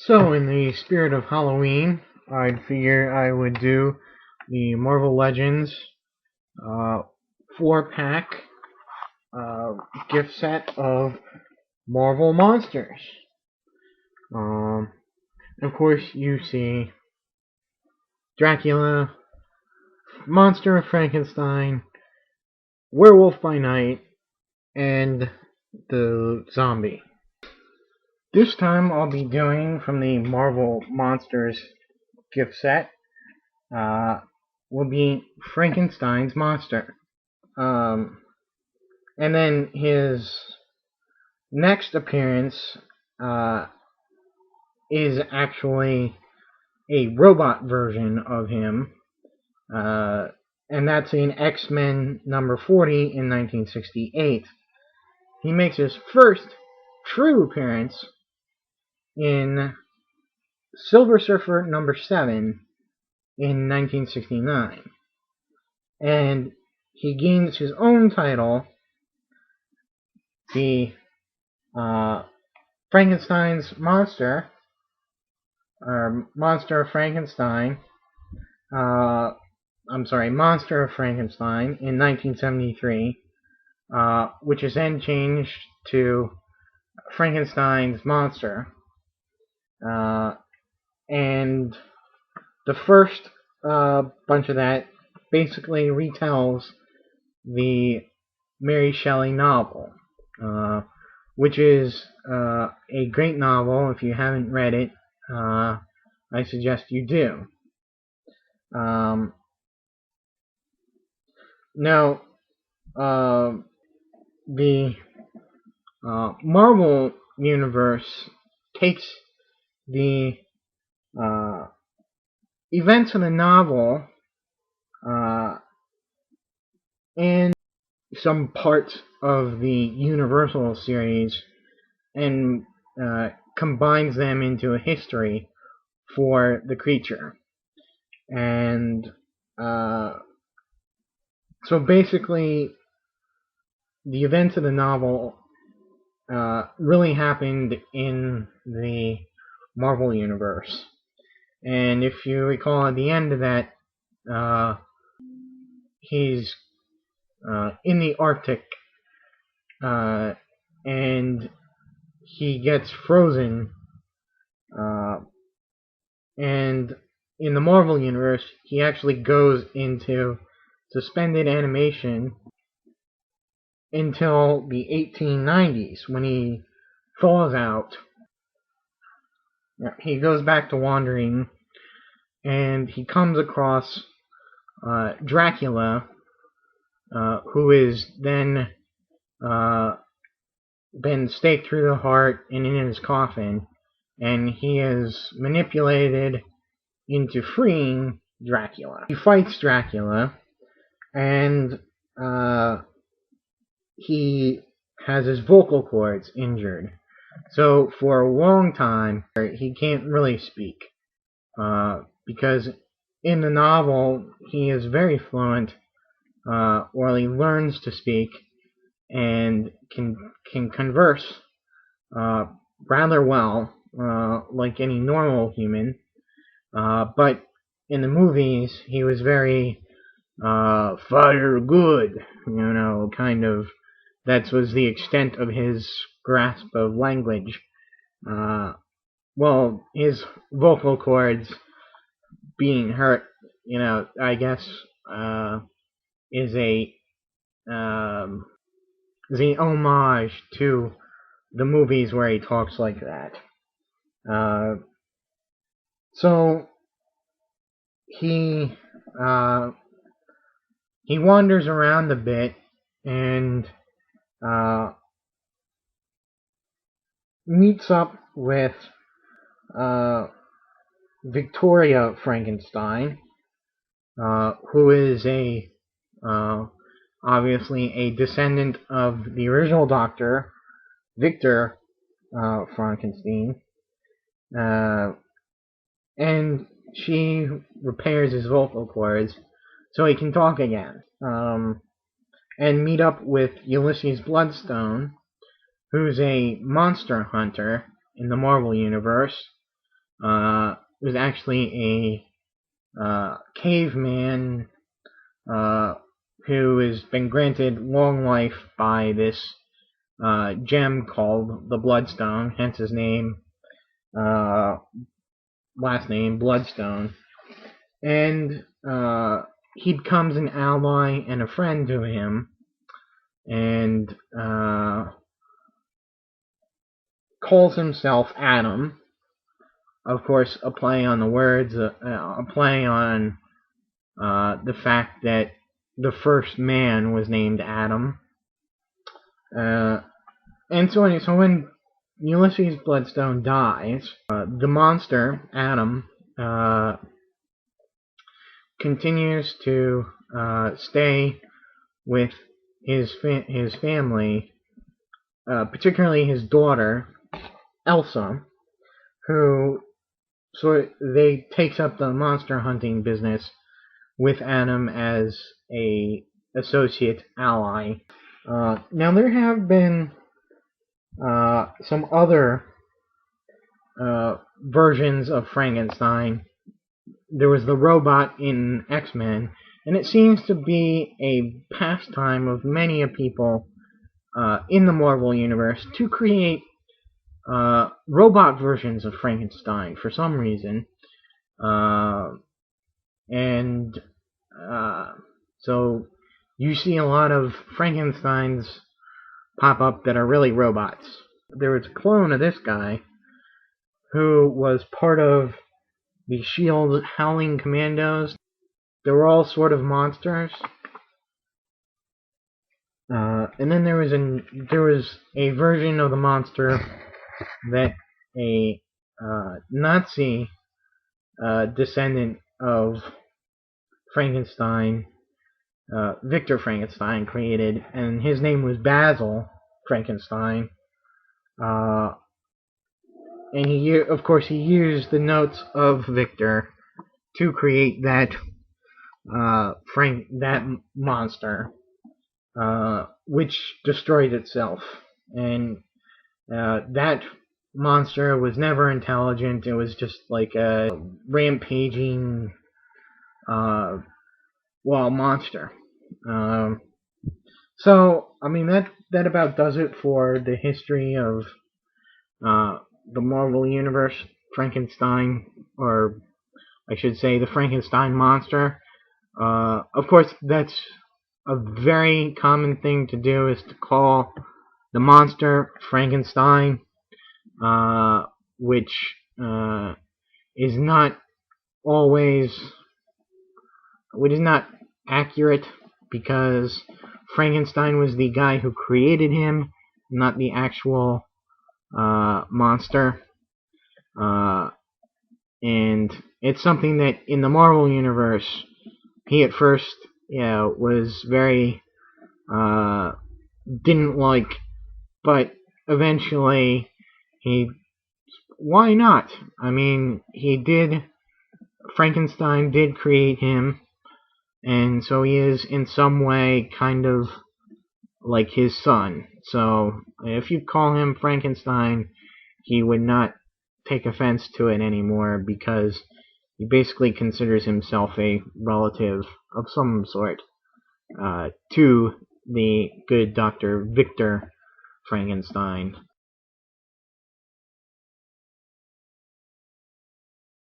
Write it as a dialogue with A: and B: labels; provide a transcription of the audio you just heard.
A: So, in the spirit of Halloween, I'd figure I would do the Marvel Legends 4-pack gift set of Marvel monsters. Of course, you see Dracula, Monster of Frankenstein, Werewolf by Night, and the Zombie. This time I'll be doing from the Marvel Monsters gift set will be Frankenstein's monster. And then his next appearance is actually a robot version of him, and that's in X-Men number 40 in 1968. He makes his first true appearance in Silver Surfer number 7 in 1969. And he gains his own title, the Frankenstein's Monster, or Monster of Frankenstein, Monster of Frankenstein in 1973, which is then changed to Frankenstein's Monster. And the first bunch of that basically retells the Mary Shelley novel, which is a great novel. If you haven't read it, I suggest you do. Now, the Marvel Universe takes the events of the novel and some parts of the Universal series and combines them into a history for the creature. And so basically, the events of the novel really happened in the Marvel Universe. And if you recall, at the end of that, he's in the Arctic, and he gets frozen. And in the Marvel Universe, he actually goes into suspended animation until the 1890s, when he thaws out. He goes back to wandering, and he comes across Dracula, who is then been staked through the heart and in his coffin, and he is manipulated into freeing Dracula. He fights Dracula, and he has his vocal cords injured. So for a long time, he can't really speak, because in the novel, he is very fluent, or he learns to speak, and can converse rather well, like any normal human. But in the movies, he was very fire good, kind of. That was the extent of his grasp of language. Well, his vocal cords being hurt, I guess, is a homage to the movies where he talks like that. So he wanders around a bit and meets up with Victoria Frankenstein, who is obviously a descendant of the original Doctor, Victor Frankenstein, and she repairs his vocal cords so he can talk again, and meet up with Ulysses Bloodstone, who's a monster hunter in the Marvel Universe, was actually a caveman who has been granted long life by this gem called the Bloodstone, hence his name, last name, Bloodstone. And he becomes an ally and a friend to him, and calls himself Adam. Of course, a play on the words, a play on the fact that the first man was named Adam. And so when Ulysses Bloodstone dies, the monster, Adam, continues to stay with his family, particularly his daughter, Elsa, who takes up the monster hunting business with Adam as a associate ally. Now there have been some other versions of Frankenstein. There was the robot in X-Men, and it seems to be a pastime of many people in the Marvel Universe to create robot versions of Frankenstein for some reason. So you see a lot of Frankensteins pop up that are really robots. There was a clone of this guy who was part of the S.H.I.E.L.D. Howling Commandos. They were all sort of monsters. And then there was a version of the monster that a Nazi descendant of Frankenstein, Victor Frankenstein, created, and his name was Basil Frankenstein. And of course, he used the notes of Victor to create that that monster, which destroyed itself. And that monster was never intelligent. It was just like a rampaging monster. So I mean that about does it for the history of the Marvel Universe. Frankenstein, or I should say the Frankenstein monster. Of course, that's a very common thing to do, is to call the monster Frankenstein, which is not accurate, because Frankenstein was the guy who created him, not the actual monster. And it's something that in the Marvel Universe, he at first was very didn't like, but eventually why not? I mean, Frankenstein did create him, and so he is in some way kind of like his son. So if you call him Frankenstein, he would not take offense to it anymore, because he basically considers himself a relative of some sort to the good Dr. Victor Frankenstein.